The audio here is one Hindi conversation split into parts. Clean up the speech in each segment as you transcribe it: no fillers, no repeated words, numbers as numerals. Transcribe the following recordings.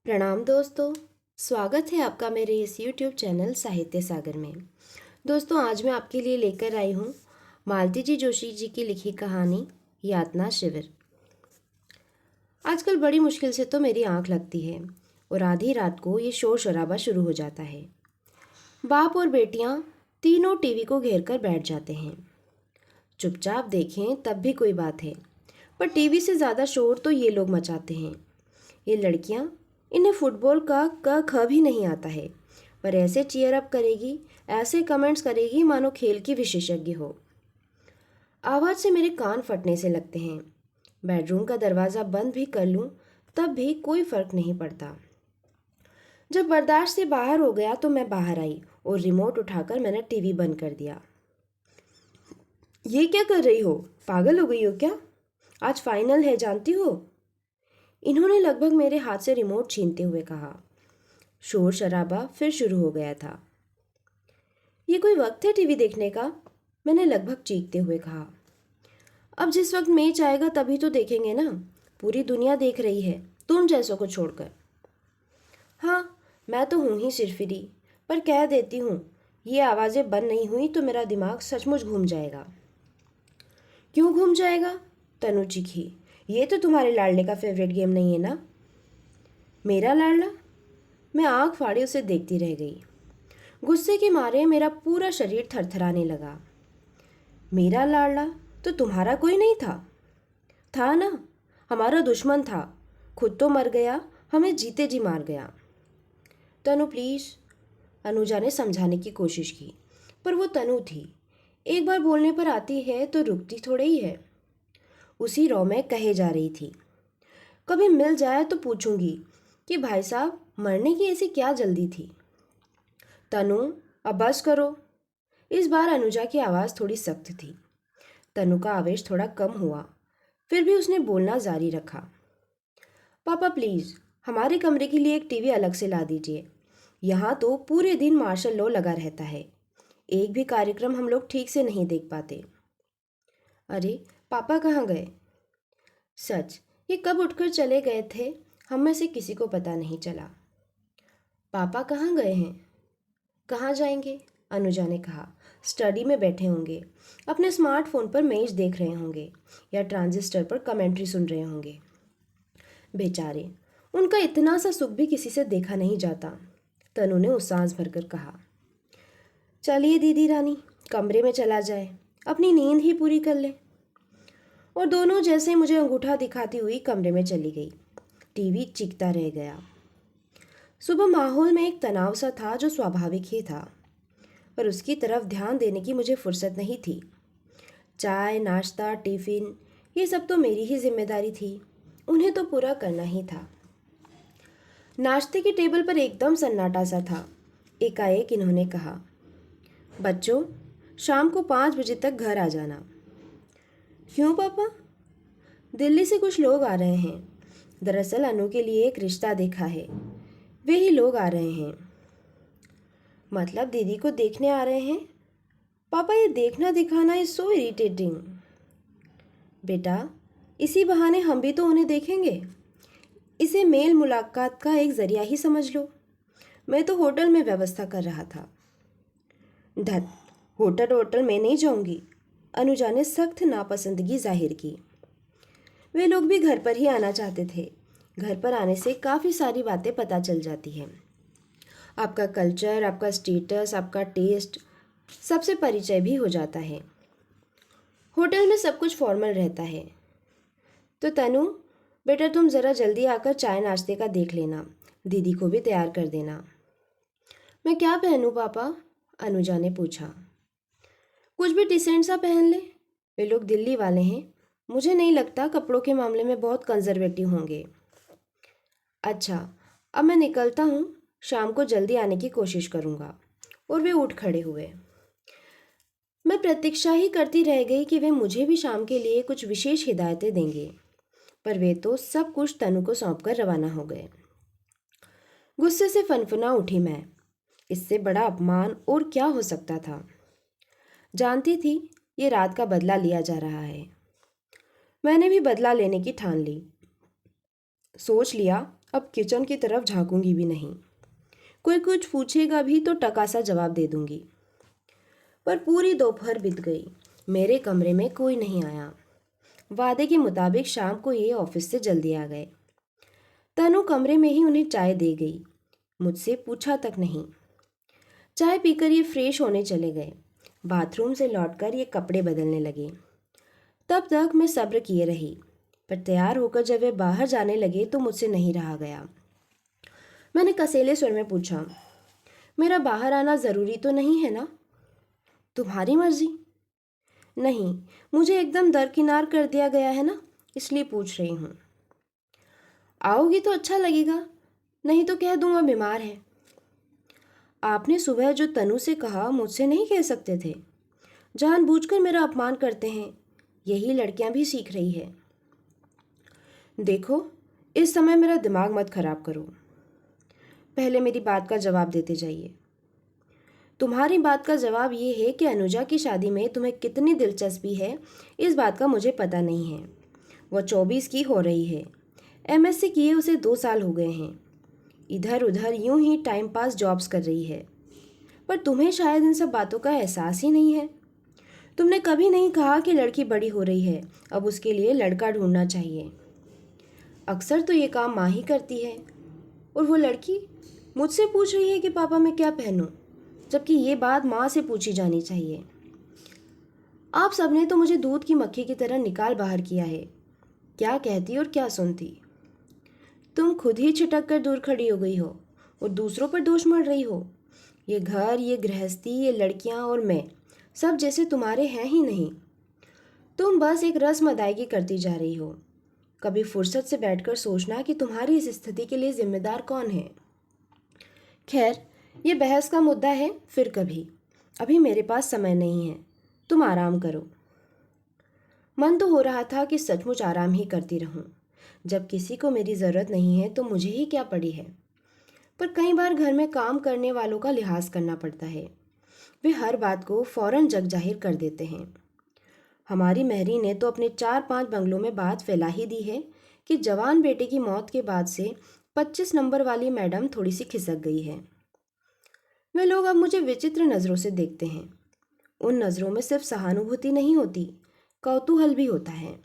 प्रणाम दोस्तों। स्वागत है आपका मेरे इस YouTube चैनल साहित्य सागर में। दोस्तों, आज मैं आपके लिए लेकर आई हूँ मालती जी जोशी जी की लिखी कहानी यातना शिविर। आजकल बड़ी मुश्किल से तो मेरी आंख लगती है और आधी रात को ये शोर शराबा शुरू हो जाता है। बाप और बेटियाँ तीनों टीवी को घेर कर बैठ जाते हैं। चुपचाप देखें तब भी कोई बात है, पर टीवी से ज़्यादा शोर तो ये लोग मचाते हैं। ये लड़कियां, इन्हें फुटबॉल का क ख भी नहीं आता है, पर ऐसे चीयर अप करेगी, ऐसे कमेंट्स करेगी मानो खेल की विशेषज्ञ हो। आवाज़ से मेरे कान फटने से लगते हैं। बेडरूम का दरवाज़ा बंद भी कर लूं तब भी कोई फ़र्क नहीं पड़ता। जब बर्दाश्त से बाहर हो गया तो मैं बाहर आई और रिमोट उठाकर मैंने टीवी बंद कर दिया। ये क्या कर रही हो? पागल हो गई हो क्या? आज फाइनल है, जानती हो? इन्होंने लगभग मेरे हाथ से रिमोट छीनते हुए कहा। शोर शराबा फिर शुरू हो गया था। ये कोई वक्त है टीवी देखने का? मैंने लगभग चीखते हुए कहा। अब जिस वक्त मैच आएगा तभी तो देखेंगे ना। पूरी दुनिया देख रही है, तुम जैसों को छोड़कर। हाँ, मैं तो हूँ ही सिरफिरी, पर कह देती हूँ, ये आवाज़ें बंद नहीं हुई तो मेरा दिमाग सचमुच घूम जाएगा। क्यों घूम जाएगा? तनु चीखी। ये तो तुम्हारे लाडले का फेवरेट गेम नहीं है ना? मेरा लाडला? मैं आंख फाड़े उसे देखती रह गई। गुस्से के मारे मेरा पूरा शरीर थरथराने लगा। मेरा लाडला तो तुम्हारा कोई नहीं था? था ना, हमारा दुश्मन था। खुद तो मर गया, हमें जीते जी मार गया। तनु प्लीज़, अनुजा ने समझाने की कोशिश की, पर वो तनु थी। एक बार बोलने पर आती है तो रुकती थोड़े ही है। उसी रौ में कहे जा रही थी, कभी मिल जाए तो पूछूंगी कि भाई साहब, मरने की ऐसी क्या जल्दी थी। तनु, अब बस करो। इस बार अनुजा की आवाज़ थोड़ी सख्त थी। तनु का आवेश थोड़ा कम हुआ, फिर भी उसने बोलना जारी रखा। पापा प्लीज़, हमारे कमरे के लिए एक टीवी अलग से ला दीजिए। यहाँ तो पूरे दिन मार्शल लॉ लगा रहता है। एक भी कार्यक्रम हम लोग ठीक से नहीं देख पाते। अरे, पापा कहाँ गए? सच, ये कब उठकर चले गए थे, हम में से किसी को पता नहीं चला। पापा कहाँ गए हैं? कहाँ जाएंगे? अनुजा ने कहा। स्टडी में बैठे होंगे, अपने स्मार्टफोन पर मैच देख रहे होंगे या ट्रांजिस्टर पर कमेंट्री सुन रहे होंगे। बेचारे, उनका इतना सा सुख भी किसी से देखा नहीं जाता। तनु ने उसास भरकर कहा। चलिए दीदी रानी, कमरे में चला जाए, अपनी नींद ही पूरी कर ले। और दोनों जैसे मुझे अंगूठा दिखाती हुई कमरे में चली गई। टीवी चीखता रह गया। सुबह माहौल में एक तनाव सा था जो स्वाभाविक ही था, पर उसकी तरफ ध्यान देने की मुझे फुर्सत नहीं थी। चाय, नाश्ता, टिफ़िन, ये सब तो मेरी ही जिम्मेदारी थी। उन्हें तो पूरा करना ही था। नाश्ते की टेबल पर एकदम सन्नाटा सा था। एकाएक इन्होंने कहा, बच्चों, शाम को 5 बजे तक घर आ जाना। क्यों पापा? दिल्ली से कुछ लोग आ रहे हैं। दरअसल अनु के लिए एक रिश्ता देखा है, वे ही लोग आ रहे हैं। मतलब दीदी को देखने आ रहे हैं? पापा, ये देखना दिखाना इज सो इरिटेटिंग। बेटा, इसी बहाने हम भी तो उन्हें देखेंगे। इसे मेल मुलाकात का एक जरिया ही समझ लो। मैं तो होटल में व्यवस्था कर रहा था। धत, होटल होटल में नहीं जाऊंगी। अनुजा ने सख्त नापसंदगी जाहिर की। वे लोग भी घर पर ही आना चाहते थे। घर पर आने से काफ़ी सारी बातें पता चल जाती हैं। आपका कल्चर, आपका स्टेटस, आपका टेस्ट, सबसे परिचय भी हो जाता है। होटल में सब कुछ फॉर्मल रहता है। तो तनु, बेटा तुम ज़रा जल्दी आकर चाय नाश्ते का देख लेना, दीदी को भी तैयार कर देना। मैं क्या पहनूं पापा? अनुजा ने पूछा। कुछ भी डिसेंट सा पहन ले। वे लोग दिल्ली वाले हैं, मुझे नहीं लगता कपड़ों के मामले में बहुत कंजर्वेटिव होंगे। अच्छा, अब मैं निकलता हूँ, शाम को जल्दी आने की कोशिश करूँगा। और वे उठ खड़े हुए। मैं प्रतीक्षा ही करती रह गई कि वे मुझे भी शाम के लिए कुछ विशेष हिदायतें देंगे, पर वे तो सब कुछ तनु को सौंप कर रवाना हो गए। गुस्से से फनफना उठी मैं। इससे बड़ा अपमान और क्या हो सकता था। जानती थी ये रात का बदला लिया जा रहा है। मैंने भी बदला लेने की ठान ली। सोच लिया, अब किचन की तरफ झांकूंगी भी नहीं। कोई कुछ पूछेगा भी तो टका सा जवाब दे दूंगी। पर पूरी दोपहर बीत गई, मेरे कमरे में कोई नहीं आया। वादे के मुताबिक शाम को ये ऑफिस से जल्दी आ गए। तनु कमरे में ही उन्हें चाय दे गई, मुझसे पूछा तक नहीं। चाय पीकर ये फ्रेश होने चले गए। बाथरूम से लौटकर ये कपड़े बदलने लगे। तब तक मैं सब्र किए रही, पर तैयार होकर जब वे बाहर जाने लगे तो मुझसे नहीं रहा गया। मैंने कसेले स्वर में पूछा, मेरा बाहर आना ज़रूरी तो नहीं है ना? तुम्हारी मर्जी। नहीं, मुझे एकदम दरकिनार कर दिया गया है ना, इसलिए पूछ रही हूँ। आओगी तो अच्छा लगेगा, नहीं तो कह दूंगा बीमार है। आपने सुबह जो तनु से कहा मुझसे नहीं कह सकते थे। जानबूझकर मेरा अपमान करते हैं, यही लड़कियां भी सीख रही है। देखो, इस समय मेरा दिमाग मत खराब करो। पहले मेरी बात का जवाब देते जाइए। तुम्हारी बात का जवाब ये है कि अनुजा की शादी में तुम्हें कितनी दिलचस्पी है, इस बात का मुझे पता नहीं है। वह 24 की हो रही है। MSc किए उसे 2 साल हो गए हैं। इधर उधर यूं ही टाइम पास जॉब्स कर रही है। पर तुम्हें शायद इन सब बातों का एहसास ही नहीं है। तुमने कभी नहीं कहा कि लड़की बड़ी हो रही है, अब उसके लिए लड़का ढूंढना चाहिए। अक्सर तो ये काम माँ ही करती है, और वो लड़की मुझसे पूछ रही है कि पापा मैं क्या पहनूं, जबकि ये बात माँ से पूछी जानी चाहिए। आप सबने तो मुझे दूध की मक्खी की तरह निकाल बाहर किया है, क्या कहती और क्या सुनती। तुम खुद ही छिटक कर दूर खड़ी हो गई हो और दूसरों पर दोष मढ़ रही हो। ये घर, ये गृहस्थी, ये लड़कियां और मैं, सब जैसे तुम्हारे हैं ही नहीं। तुम बस एक रस्म अदायगी करती जा रही हो। कभी फुर्सत से बैठकर सोचना कि तुम्हारी इस स्थिति के लिए जिम्मेदार कौन है। खैर, ये बहस का मुद्दा है फिर कभी। अभी मेरे पास समय नहीं है, तुम आराम करो। मन तो हो रहा था कि सचमुच आराम ही करती रहूं। जब किसी को मेरी ज़रूरत नहीं है तो मुझे ही क्या पड़ी है। पर कई बार घर में काम करने वालों का लिहाज करना पड़ता है। वे हर बात को फौरन जग जाहिर कर देते हैं। हमारी महरी ने तो अपने 4-5 बंगलों में बात फैला ही दी है कि जवान बेटे की मौत के बाद से 25 नंबर वाली मैडम थोड़ी सी खिसक गई है। वे लोग अब मुझे विचित्र नज़रों से देखते हैं। उन नज़रों में सिर्फ सहानुभूति नहीं होती, कौतूहल भी होता है।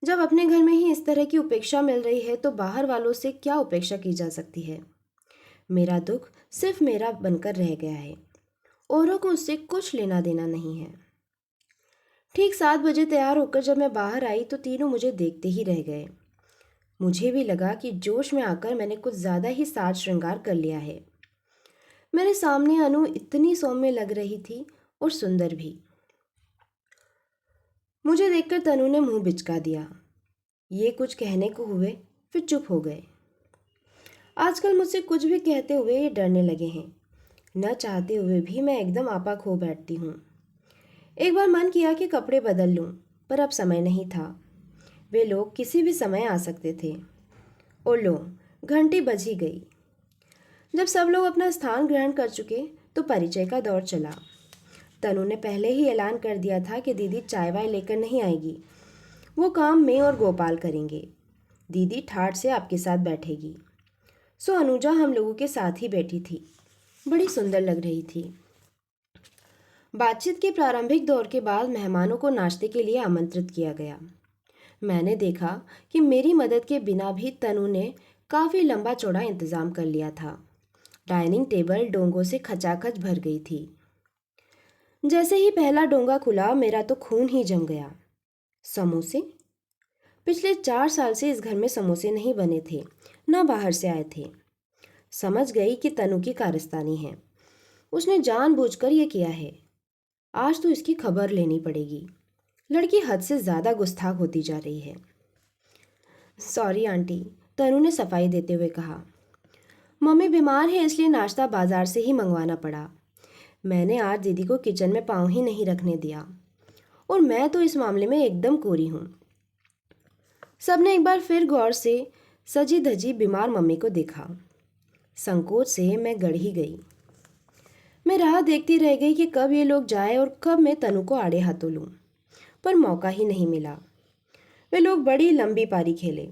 जब अपने घर में ही इस तरह की उपेक्षा मिल रही है तो बाहर वालों से क्या उपेक्षा की जा सकती है। मेरा दुख सिर्फ मेरा बनकर रह गया है, औरों को उससे कुछ लेना देना नहीं है। ठीक 7 बजे तैयार होकर जब मैं बाहर आई तो तीनों मुझे देखते ही रह गए। मुझे भी लगा कि जोश में आकर मैंने कुछ ज़्यादा ही साज श्रृंगार कर लिया है। मेरे सामने अनु इतनी सौम्य लग रही थी और सुंदर भी। मुझे देखकर तनु ने मुंह बिचका दिया। ये कुछ कहने को हुए, फिर चुप हो गए। आजकल मुझसे कुछ भी कहते हुए ये डरने लगे हैं। न चाहते हुए भी मैं एकदम आपा खो बैठती हूँ। एक बार मन किया कि कपड़े बदल लूँ, पर अब समय नहीं था। वे लोग किसी भी समय आ सकते थे। और लो, घंटी बज ही गई। जब सब लोग अपना स्थान ग्रहण कर चुके तो परिचय का दौर चला। तनु ने पहले ही ऐलान कर दिया था कि दीदी चाय वाय लेकर नहीं आएगी, वो काम मैं और गोपाल करेंगे। दीदी ठाठ से आपके साथ बैठेगी। सो अनुजा हम लोगों के साथ ही बैठी थी, बड़ी सुंदर लग रही थी। बातचीत के प्रारंभिक दौर के बाद मेहमानों को नाश्ते के लिए आमंत्रित किया गया। मैंने देखा कि मेरी मदद के बिना भी तनु ने काफ़ी लंबा चौड़ा इंतज़ाम कर लिया था। डाइनिंग टेबल डोंगों से खचाखच भर गई थी। जैसे ही पहला डोंगा खुला मेरा तो खून ही जम गया। समोसे? पिछले 4 साल से इस घर में समोसे नहीं बने थे, न बाहर से आए थे। समझ गई कि तनु की कारस्तानी है, उसने जानबूझकर ये किया है। आज तो इसकी खबर लेनी पड़ेगी। लड़की हद से ज़्यादा गुस्ताख होती जा रही है। सॉरी आंटी, तनु ने सफाई देते हुए कहा। मम्मी बीमार है इसलिए नाश्ता बाजार से ही मंगवाना पड़ा। मैंने आज दीदी को किचन में पाँव ही नहीं रखने दिया, और मैं तो इस मामले में एकदम कोरी हूँ। सबने एक बार फिर गौर से सजी धजी बीमार मम्मी को देखा। संकोच से मैं गड़ ही गई। मैं राह देखती रह गई कि कब ये लोग जाए और कब मैं तनु को आड़े हाथों लूँ, पर मौका ही नहीं मिला। वे लोग बड़ी लंबी पारी खेले।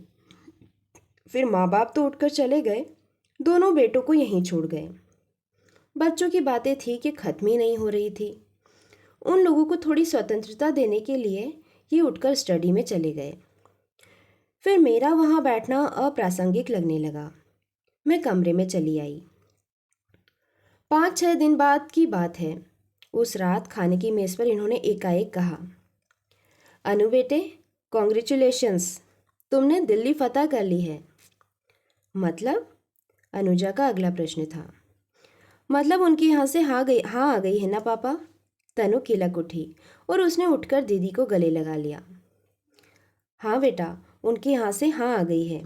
फिर माँ बाप तो उठकर चले गए, दोनों बेटों को यहीं छोड़ गए। बच्चों की बातें थी कि खत्म ही नहीं हो रही थी। उन लोगों को थोड़ी स्वतंत्रता देने के लिए ये उठकर स्टडी में चले गए। फिर मेरा वहाँ बैठना अप्रासंगिक लगने लगा। मैं कमरे में चली आई। 5-6 दिन बाद की बात है। उस रात खाने की मेज़ पर इन्होंने एकाएक कहा, अनु बेटे, कॉन्ग्रेचुलेशंस, तुमने दिल्ली फतह कर ली है। मतलब? अनुजा का अगला प्रश्न था। मतलब उनकी यहाँ से हाँ आ गई है ना पापा? तनु किलक उठी और उसने उठकर दीदी को गले लगा लिया। हाँ बेटा, उनकी यहाँ से हाँ आ गई है।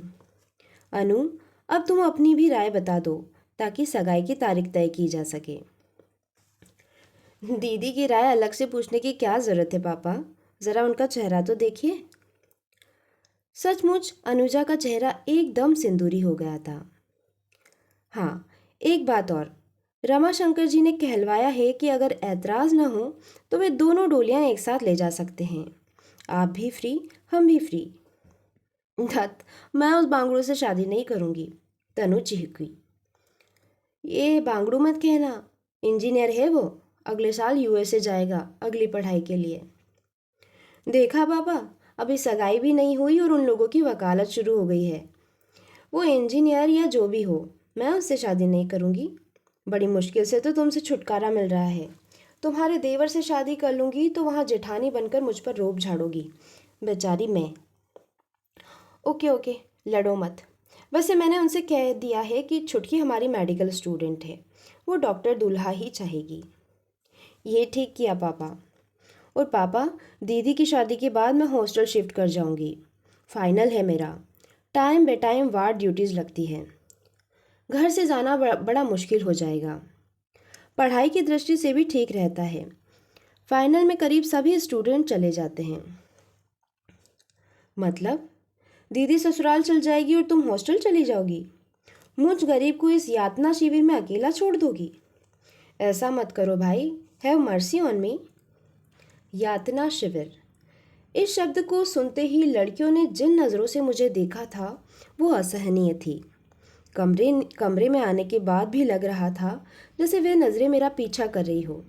अनु, अब तुम अपनी भी राय बता दो ताकि सगाई की तारीख तय की जा सके। दीदी की राय अलग से पूछने की क्या ज़रूरत है पापा? ज़रा उनका चेहरा तो देखिए। सचमुच अनुजा का चेहरा एकदम सिंदूरी हो गया था। हाँ, एक बात और, रमाशंकर जी ने कहलवाया है कि अगर ऐतराज़ न हो तो वे दोनों डोलियां एक साथ ले जा सकते हैं। आप भी फ्री, हम भी फ्री। दत्त, मैं उस बांगड़ू से शादी नहीं करूँगी। तनु चिढ़ी। ये बांगड़ू मत कहना, इंजीनियर है वो, अगले साल यूएसए जाएगा अगली पढ़ाई के लिए। देखा पापा, अभी सगाई भी नहीं हुई और उन लोगों की वकालत शुरू हो गई है। वो इंजीनियर या जो भी हो, मैं उससे शादी नहीं करूँगी। बड़ी मुश्किल से तो तुमसे छुटकारा मिल रहा है। तुम्हारे देवर से शादी कर लूँगी तो वहाँ जेठानी बनकर मुझ पर रोब झाड़ोगी, बेचारी मैं। ओके ओके, लड़ो मत। वैसे मैंने उनसे कह दिया है कि छुटकी हमारी मेडिकल स्टूडेंट है, वो डॉक्टर दूल्हा ही चाहेगी। ये ठीक किया पापा। और पापा, दीदी की शादी के बाद मैं हॉस्टल शिफ्ट कर जाऊंगी। फाइनल है मेरा। टाइम बे टाइम वार्ड ड्यूटीज़ लगती हैं। घर से जाना बड़ा मुश्किल हो जाएगा। पढ़ाई की दृष्टि से भी ठीक रहता है। फाइनल में करीब सभी स्टूडेंट चले जाते हैं। मतलब दीदी ससुराल चल जाएगी और तुम हॉस्टल चली जाओगी? मुझ गरीब को इस यातना शिविर में अकेला छोड़ दोगी? ऐसा मत करो भाई, हैव मर्सी ऑन मी। यातना शिविर, इस शब्द को सुनते ही लड़कियों ने जिन नज़रों से मुझे देखा था वो असहनीय थी। कमरे में आने के बाद भी लग रहा था जैसे वे नज़रें मेरा पीछा कर रही हो।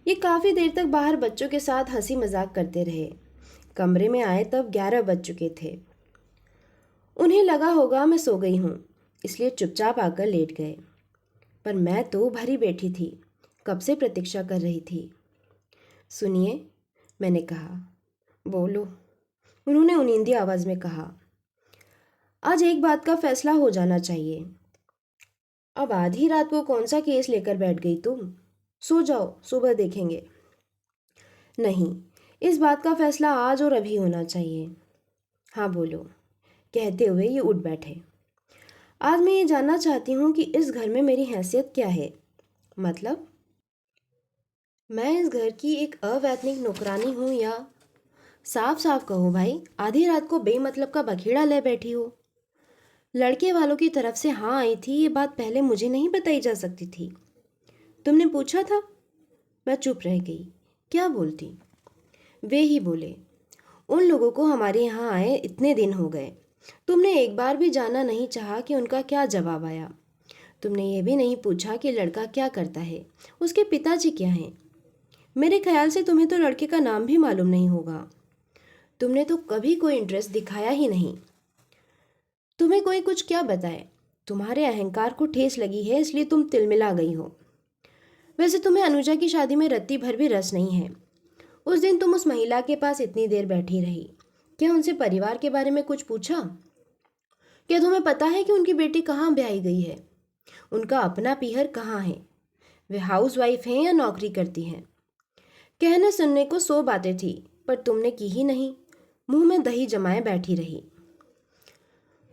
ये काफ़ी देर तक बाहर बच्चों के साथ हंसी मजाक करते रहे। कमरे में आए तब 11 बज चुके थे। उन्हें लगा होगा मैं सो गई हूँ, इसलिए चुपचाप आकर लेट गए। पर मैं तो भरी बैठी थी, कब से प्रतीक्षा कर रही थी। सुनिए, मैंने कहा। बोलो, उन्होंने उनींदी आवाज़ में कहा। आज एक बात का फैसला हो जाना चाहिए। अब आधी रात को कौन सा केस लेकर बैठ गई तुम? सो जाओ, सुबह देखेंगे। नहीं, इस बात का फैसला आज और अभी होना चाहिए। हाँ बोलो, कहते हुए ये उठ बैठे। आज मैं ये जानना चाहती हूँ कि इस घर में मेरी हैसियत क्या है। मतलब मैं इस घर की एक अवैतनिक नौकरानी हूँ या साफ साफ कहो भाई, आधी रात को बेमतलब का बखेड़ा ले बैठी हो। लड़के वालों की तरफ से हाँ आई थी, ये बात पहले मुझे नहीं बताई जा सकती थी। तुमने पूछा था? मैं चुप रह गई। क्या बोलती? वे ही बोले, उन लोगों को हमारे यहाँ आए इतने दिन हो गए, तुमने एक बार भी जाना नहीं चाहा कि उनका क्या जवाब आया। तुमने ये भी नहीं पूछा कि लड़का क्या करता है, उसके पिताजी क्या हैं। मेरे ख्याल से तुम्हें तो लड़के का नाम भी मालूम नहीं होगा। तुमने तो कभी कोई इंटरेस्ट दिखाया ही नहीं। तुम्हें कोई कुछ क्या बताए? तुम्हारे अहंकार को ठेस लगी है इसलिए तुम तिलमिला गई हो। वैसे तुम्हें अनुजा की शादी में रत्ती भर भी रस नहीं है। उस दिन तुम उस महिला के पास इतनी देर बैठी रही, क्या उनसे परिवार के बारे में कुछ पूछा? क्या तुम्हें पता है कि उनकी बेटी कहाँ ब्याही गई है? उनका अपना पीहर कहाँ है? वे हाउस वाइफ हैं या नौकरी करती हैं? कहने सुनने को 100 बातें थी, पर तुमने की ही नहीं, मुंह में दही जमाए बैठी रही।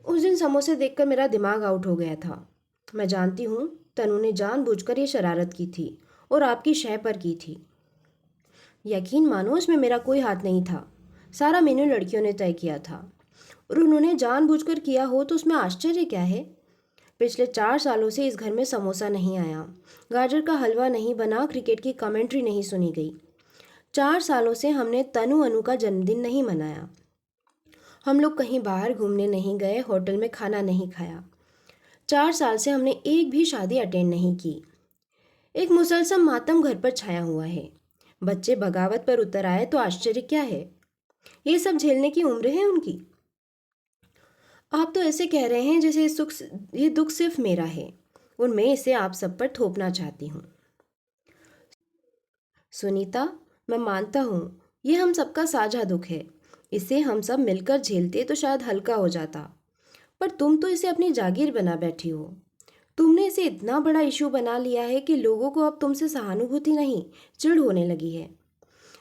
उस दिन समोसे देखकर मेरा दिमाग आउट हो गया था। मैं जानती हूँ तनु ने जानबूझकर ये शरारत की थी और आपकी शय पर की थी। यकीन मानो उसमें मेरा कोई हाथ नहीं था। सारा मेन्यू लड़कियों ने तय किया था और उन्होंने जानबूझकर किया हो तो उसमें आश्चर्य क्या है। पिछले 4 सालों से इस घर में समोसा नहीं आया, गाजर का हलवा नहीं बना, क्रिकेट की कमेंट्री नहीं सुनी गई। 4 सालों से हमने तनु अनु का जन्मदिन नहीं मनाया। हम लोग कहीं बाहर घूमने नहीं गए, होटल में खाना नहीं खाया। 4 साल से हमने एक भी शादी अटेंड नहीं की। एक मुसलसल मातम घर पर छाया हुआ है। बच्चे बगावत पर उतर आए तो आश्चर्य क्या है? ये सब झेलने की उम्र है उनकी। आप तो ऐसे कह रहे हैं जैसे ये दुख सिर्फ मेरा है और मैं इसे आप सब पर थोपना चाहती हूँ। सुनीता, मैं मानता हूँ ये हम सबका साझा दुख है। इसे हम सब मिलकर झेलते तो शायद हल्का हो जाता। पर तुम तो इसे अपनी जागीर बना बैठी हो। तुमने इसे इतना बड़ा इशू बना लिया है कि लोगों को अब तुमसे सहानुभूति नहीं, चिढ़ होने लगी है।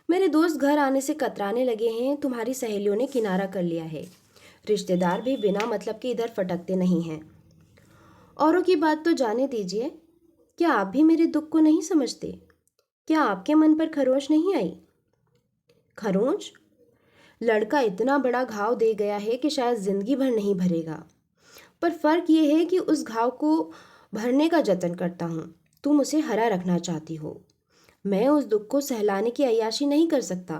मेरे दोस्त घर आने से कतराने लगे हैं। तुम्हारी सहेलियों ने किनारा कर लिया है। रिश्तेदार भी बिना मतलब के इधर फटकते नहीं हैं। औरों की बात तो जाने दीजिए। क्या आप भी मेरे दुख को नहीं समझते? क्या आपके मन पर खरोंच नहीं आई? खरोंच? लड़का इतना बड़ा घाव दे गया है कि शायद जिंदगी भर नहीं भरेगा। पर फर्क ये है कि उस घाव को भरने का जतन करता हूँ। तुम उसे हरा रखना चाहती हो। मैं उस दुख को सहलाने की अय्याशी नहीं कर सकता,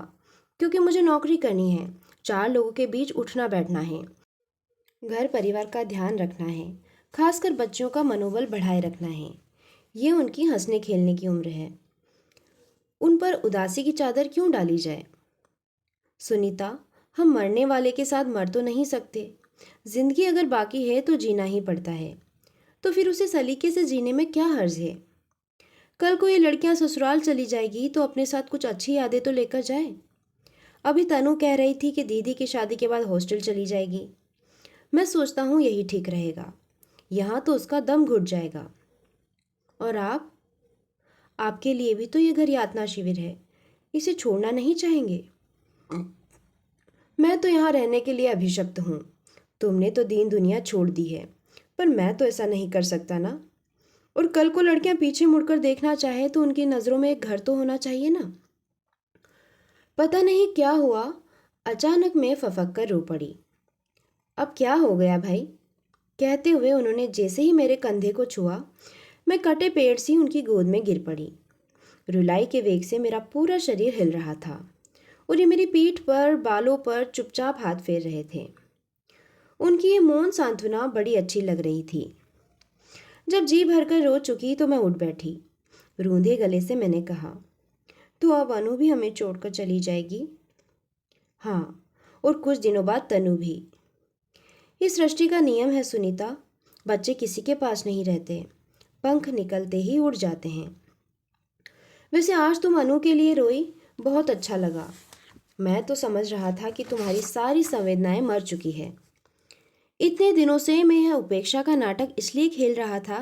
क्योंकि मुझे नौकरी करनी है, 4 लोगों के बीच उठना बैठना है, घर परिवार का ध्यान रखना है, खासकर बच्चों का मनोबल बढ़ाए रखना है। ये उनकी हंसने खेलने की उम्र है। उन पर उदासी की चादर क्यों डाली जाए? सुनीता, हम मरने वाले के साथ मर तो नहीं सकते। जिंदगी अगर बाकी है तो जीना ही पड़ता है। तो फिर उसे सलीके से जीने में क्या हर्ज है? कल को ये लड़कियां ससुराल चली जाएगी तो अपने साथ कुछ अच्छी यादें तो लेकर जाए। अभी तनु कह रही थी कि दीदी की शादी के बाद हॉस्टल चली जाएगी। मैं सोचता हूँ यही ठीक रहेगा। यहाँ तो उसका दम घुट जाएगा। और आपके लिए भी तो ये घर यातना शिविर है। इसे छोड़ना नहीं चाहेंगे? मैं तो यहाँ रहने के लिए अभिशप्त हूँ। तुमने तो दीन दुनिया छोड़ दी है, पर मैं तो ऐसा नहीं कर सकता ना। और कल को लड़कियां पीछे मुड़कर देखना चाहे तो उनकी नज़रों में एक घर तो होना चाहिए ना। पता नहीं क्या हुआ, अचानक मैं फफक कर रो पड़ी। अब क्या हो गया भाई? कहते हुए उन्होंने जैसे ही मेरे कंधे को छुआ, मैं कटे पेड़ सी उनकी गोद में गिर पड़ी। रुलाई के वेग से मेरा पूरा शरीर हिल रहा था और ये मेरी पीठ पर, बालों पर चुपचाप हाथ फेर रहे थे। उनकी ये मौन सांत्वना बड़ी अच्छी लग रही थी। जब जी भरकर रो चुकी तो मैं उठ बैठी। रूंधे गले से मैंने कहा, तो अब अनु भी हमें छोड़कर चली जाएगी? हाँ, और कुछ दिनों बाद तनु भी। ये सृष्टि का नियम है सुनीता। बच्चे किसी के पास नहीं रहते, पंख निकलते ही उड़ जाते हैं। वैसे आज तुम अनु के लिए रोई, बहुत अच्छा लगा। मैं तो समझ रहा था कि तुम्हारी सारी संवेदनाएं मर चुकी है। इतने दिनों से मैं यह उपेक्षा का नाटक इसलिए खेल रहा था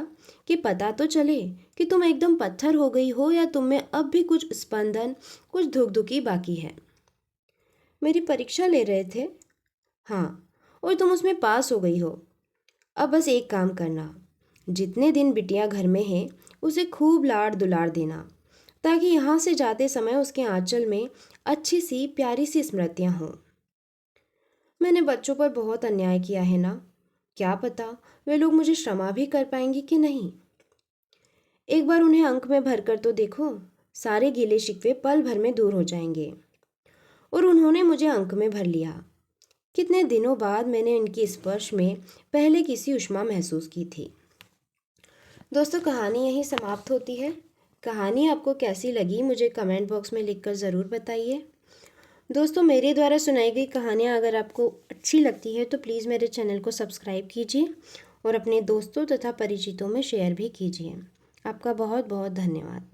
कि पता तो चले कि तुम एकदम पत्थर हो गई हो या तुम में अब भी कुछ स्पंदन, कुछ धुकधुकी बाकी है। मेरी परीक्षा ले रहे थे? हाँ, और तुम उसमें पास हो गई हो। अब बस एक काम करना, जितने दिन बिटिया घर में है उसे खूब लाड़ दुलार देना, ताकि यहाँ से जाते समय उसके आंचल में अच्छी सी प्यारी सी स्मृतियाँ हों। मैंने बच्चों पर बहुत अन्याय किया है ना। क्या पता वे लोग मुझे क्षमा भी कर पाएंगे कि नहीं। एक बार उन्हें अंक में भर कर तो देखो, सारे गिले शिकवे पल भर में दूर हो जाएंगे। और उन्होंने मुझे अंक में भर लिया। कितने दिनों बाद मैंने इनकी स्पर्श में पहले किसी ऊष्मा महसूस की थी। दोस्तों, कहानी यहीं समाप्त होती है। कहानी आपको कैसी लगी मुझे कमेंट बॉक्स में लिखकर ज़रूर बताइए। दोस्तों, मेरे द्वारा सुनाई गई कहानियाँ अगर आपको अच्छी लगती है तो प्लीज़ मेरे चैनल को सब्सक्राइब कीजिए और अपने दोस्तों तथा परिचितों में शेयर भी कीजिए। आपका बहुत बहुत धन्यवाद।